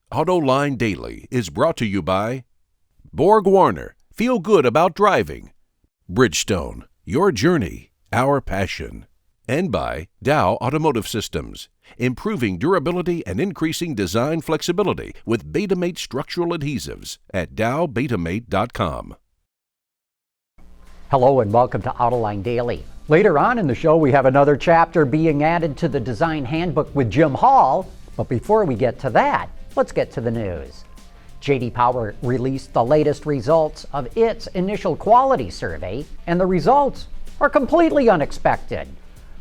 AutoLine Daily is brought to you by Borg Warner, feel good about driving. Bridgestone, your journey, our passion. And by Dow Automotive Systems, improving durability and increasing design flexibility with Betamate structural adhesives at dowbetamate.com. Hello and welcome to AutoLine Daily. Later on in the show, we have another chapter being added to the Design Handbook with Jim Hall. But before we get to that, let's get to the news. J.D. Power released the latest results of its initial quality survey, and the results are completely unexpected.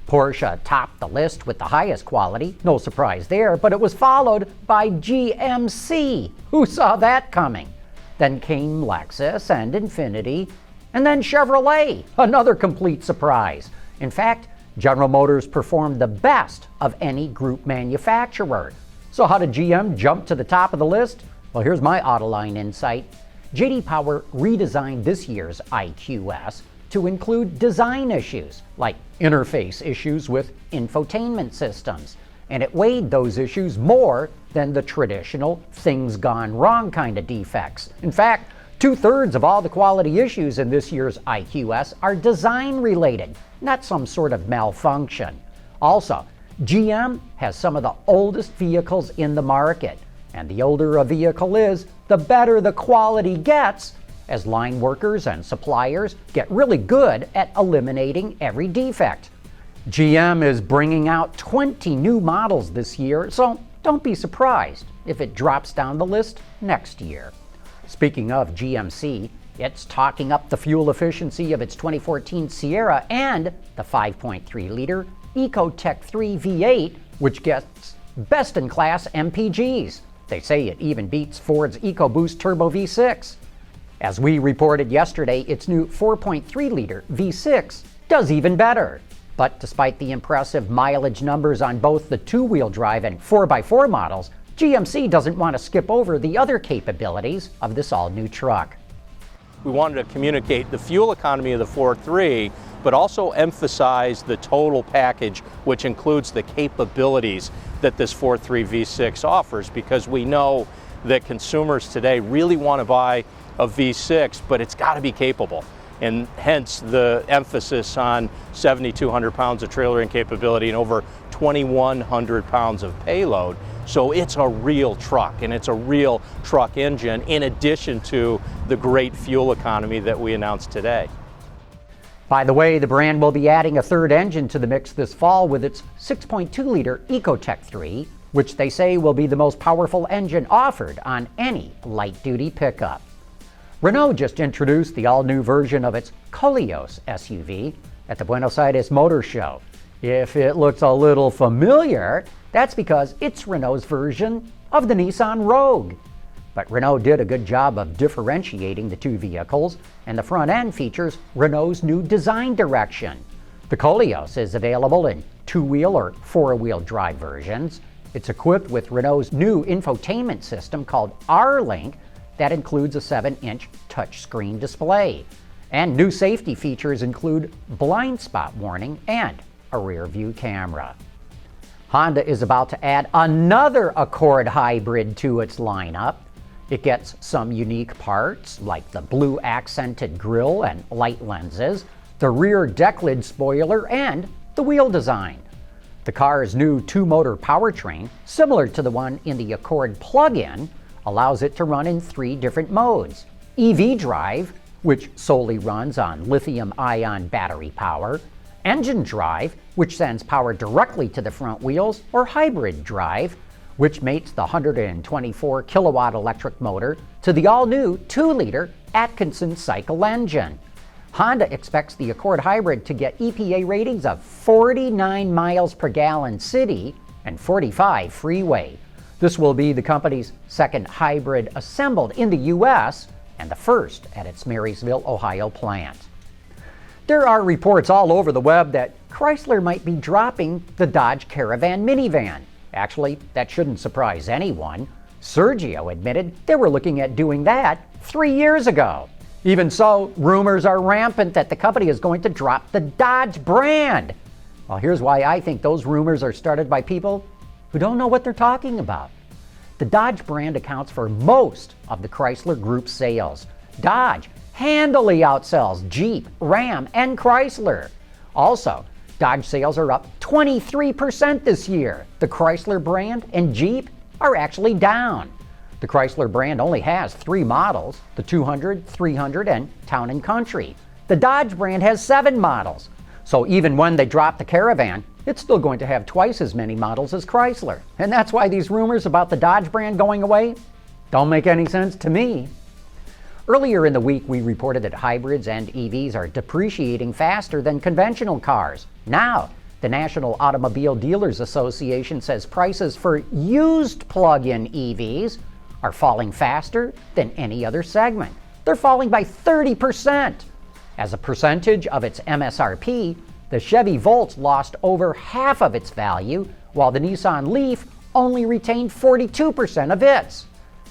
Porsche topped the list with the highest quality, no surprise there, but it was followed by GMC. Who saw that coming? Then came Lexus and Infiniti, and then Chevrolet, another complete surprise. In fact, General Motors performed the best of any group manufacturer. So how did GM jump to the top of the list? Well, here's my AutoLine insight. J.D. Power redesigned this year's IQS to include design issues like interface issues with infotainment systems. And it weighed those issues more than the traditional things gone wrong kind of defects. In fact, 2/3 of all the quality issues in this year's IQS are design related, not some sort of malfunction. Also, GM has some of the oldest vehicles in the market, and the older a vehicle is, the better the quality gets, as line workers and suppliers get really good at eliminating every defect. GM is bringing out 20 new models this year, so don't be surprised if it drops down the list next year. Speaking of GMC, it's talking up the fuel efficiency of its 2014 Sierra and the 5.3-liter EcoTech 3 V8, which gets best-in-class MPGs. They say it even beats Ford's EcoBoost Turbo V6. As we reported yesterday, its new 4.3-liter V6 does even better. But despite the impressive mileage numbers on both the two-wheel drive and 4x4 models, GMC doesn't want to skip over the other capabilities of this all-new truck. We wanted to communicate the fuel economy of the 4.3, but also emphasize the total package, which includes the capabilities that this 4.3 V6 offers, because we know that consumers today really want to buy a V6, but it's got to be capable. And hence the emphasis on 7,200 pounds of trailering capability and over 2,100 pounds of payload. So it's a real truck, and it's a real truck engine, in addition to the great fuel economy that we announced today. By the way, the brand will be adding a third engine to the mix this fall with its 6.2-liter EcoTech 3, which they say will be the most powerful engine offered on any light-duty pickup. Renault just introduced the all-new version of its Koleos SUV at the Buenos Aires Motor Show. If it looks a little familiar, that's because it's Renault's version of the Nissan Rogue. But Renault did a good job of differentiating the two vehicles, and the front end features Renault's new design direction. The Koleos is available in two-wheel or four-wheel drive versions. It's equipped with Renault's new infotainment system called R-Link that includes a 7-inch touchscreen display. And new safety features include blind spot warning and a rear view camera. Honda is about to add another Accord hybrid to its lineup. It gets some unique parts like the blue accented grille and light lenses, the rear deck lid spoiler, and the wheel design. The car's new two-motor powertrain, similar to the one in the Accord plug-in, allows it to run in 3 different modes: EV drive, which solely runs on lithium-ion battery power; engine drive, which sends power directly to the front wheels; or hybrid drive, which mates the 124 kilowatt electric motor to the all-new 2-liter Atkinson cycle engine. Honda expects the Accord hybrid to get EPA ratings of 49 miles per gallon city and 45 freeway. This will be the company's second hybrid assembled in the U.S. and the first at its Marysville, Ohio plant. There are reports all over the web that Chrysler might be dropping the Dodge Caravan minivan. Actually, that shouldn't surprise anyone. Sergio admitted they were looking at doing that 3 years ago. Even so, rumors are rampant that the company is going to drop the Dodge brand. Well, here's why I think those rumors are started by people who don't know what they're talking about. The Dodge brand accounts for most of the Chrysler Group sales. Dodge handily outsells Jeep, Ram, and Chrysler. Also, Dodge sales are up 23% this year. The Chrysler brand and Jeep are actually down. The Chrysler brand only has 3 models, the 200, 300, and Town and Country. The Dodge brand has 7 models. So even when they drop the Caravan, it's still going to have twice as many models as Chrysler. And that's why these rumors about the Dodge brand going away don't make any sense to me. Earlier in the week, we reported that hybrids and EVs are depreciating faster than conventional cars. Now, the National Automobile Dealers Association says prices for used plug-in EVs are falling faster than any other segment. They're falling by 30%. As a percentage of its MSRP, the Chevy Volt lost over half of its value, while the Nissan Leaf only retained 42% of its.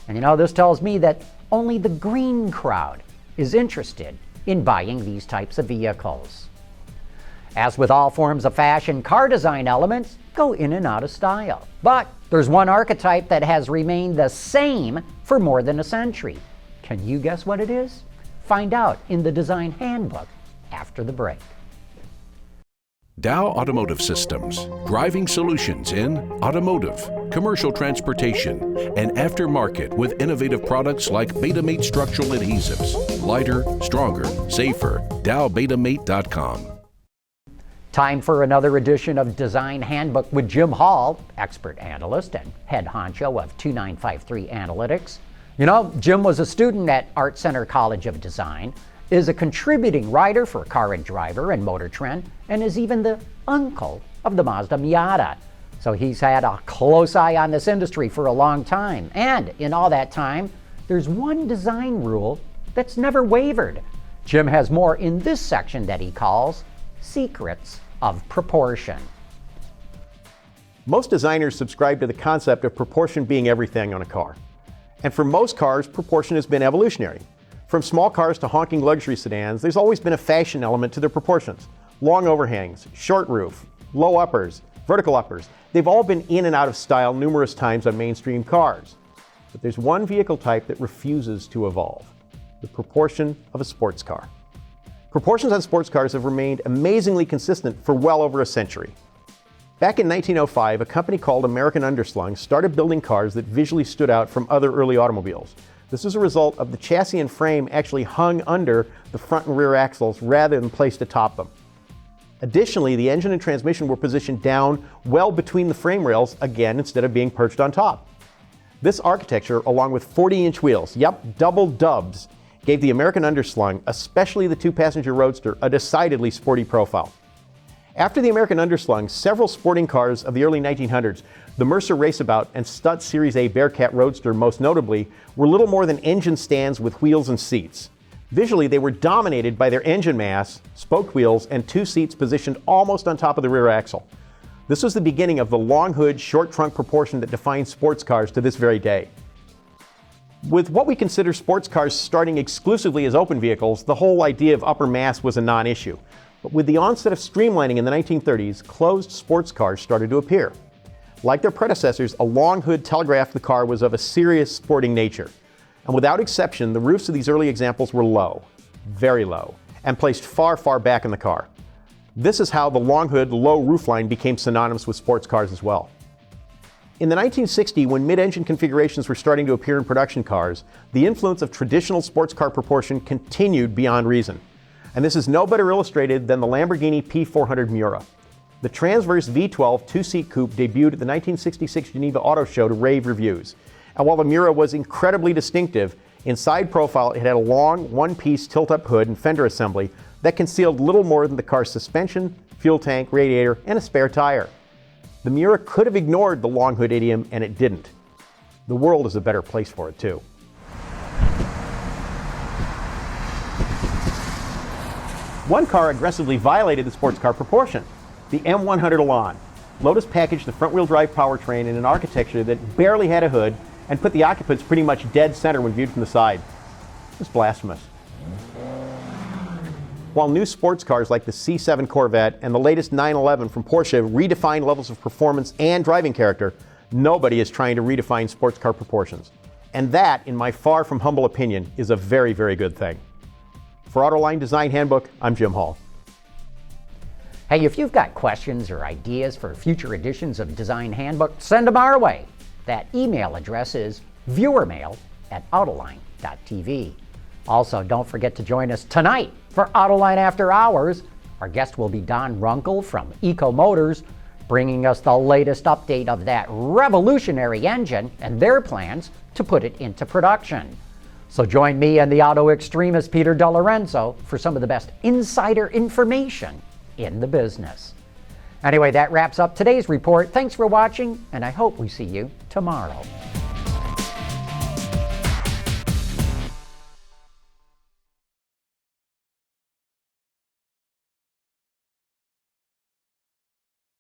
And this tells me that only the green crowd is interested in buying these types of vehicles. As with all forms of fashion, car design elements go in and out of style. But there's one archetype that has remained the same for more than a century. Can you guess what it is? Find out in the Design Handbook after the break. Dow Automotive Systems, driving solutions in automotive, commercial transportation, and aftermarket with innovative products like Betamate structural adhesives. Lighter, stronger, safer. DowBetamate.com. Time for another edition of Design Handbook with Jim Hall, expert analyst and head honcho of 2953 Analytics. Jim was a student at Art Center College of Design, is a contributing writer for Car and Driver and Motor Trend, and is even the uncle of the Mazda Miata. So he's had a close eye on this industry for a long time. And in all that time, there's one design rule that's never wavered. Jim has more in this section that he calls Secrets of Proportion. Most designers subscribe to the concept of proportion being everything on a car. And for most cars, proportion has been evolutionary. From small cars to honking luxury sedans, there's always been a fashion element to their proportions. Long overhangs, short roof, low uppers, vertical uppers. They've all been in and out of style numerous times on mainstream cars. But there's one vehicle type that refuses to evolve: the proportion of a sports car. Proportions on sports cars have remained amazingly consistent for well over a century. Back in 1905, a company called American Underslung started building cars that visually stood out from other early automobiles. This was a result of the chassis and frame actually hung under the front and rear axles rather than placed atop them. Additionally, the engine and transmission were positioned down well between the frame rails, again, instead of being perched on top. This architecture, along with 40-inch wheels, double dubs, gave the American Underslung, especially the 2-passenger Roadster, a decidedly sporty profile. After the American Underslung, several sporting cars of the early 1900s, the Mercer Raceabout and Stutz Series A Bearcat Roadster most notably, were little more than engine stands with wheels and seats. Visually, they were dominated by their engine mass, spoke wheels, and 2 seats positioned almost on top of the rear axle. This was the beginning of the long hood, short trunk proportion that defines sports cars to this very day. With what we consider sports cars starting exclusively as open vehicles, the whole idea of upper mass was a non-issue. But with the onset of streamlining in the 1930s, closed sports cars started to appear. Like their predecessors, a long hood telegraphed the car was of a serious sporting nature. And without exception, the roofs of these early examples were low, very low, and placed far, far back in the car. This is how the long hood, low roofline became synonymous with sports cars as well. In the 1960s, when mid-engine configurations were starting to appear in production cars, the influence of traditional sports car proportion continued beyond reason. And this is no better illustrated than the Lamborghini P400 Miura. The transverse V12 2-seat coupe debuted at the 1966 Geneva Auto Show to rave reviews. And while the Miura was incredibly distinctive, in side profile it had a long, one-piece tilt-up hood and fender assembly that concealed little more than the car's suspension, fuel tank, radiator, and a spare tire. The Miura could have ignored the long hood idiom, and it didn't. The world is a better place for it, too. One car aggressively violated the sports car proportion: the M100 Elan. Lotus packaged the front-wheel drive powertrain in an architecture that barely had a hood and put the occupants pretty much dead center when viewed from the side. It was blasphemous. While new sports cars like the C7 Corvette and the latest 911 from Porsche redefined levels of performance and driving character, Nobody is trying to redefine sports car proportions. And that, in my far from humble opinion, is a very, very good thing. For Autoline Design Handbook, I'm Jim Hall. Hey, if you've got questions or ideas for future editions of Design Handbook, send them our way. That email address is viewermail@autoline.tv. Also, don't forget to join us tonight for Autoline After Hours. Our guest will be Don Runkle from Eco Motors, bringing us the latest update of that revolutionary engine and their plans to put it into production. So join me and the auto extremist Peter DeLorenzo for some of the best insider information in the business. Anyway, that wraps up today's report. Thanks for watching, and I hope we see you tomorrow.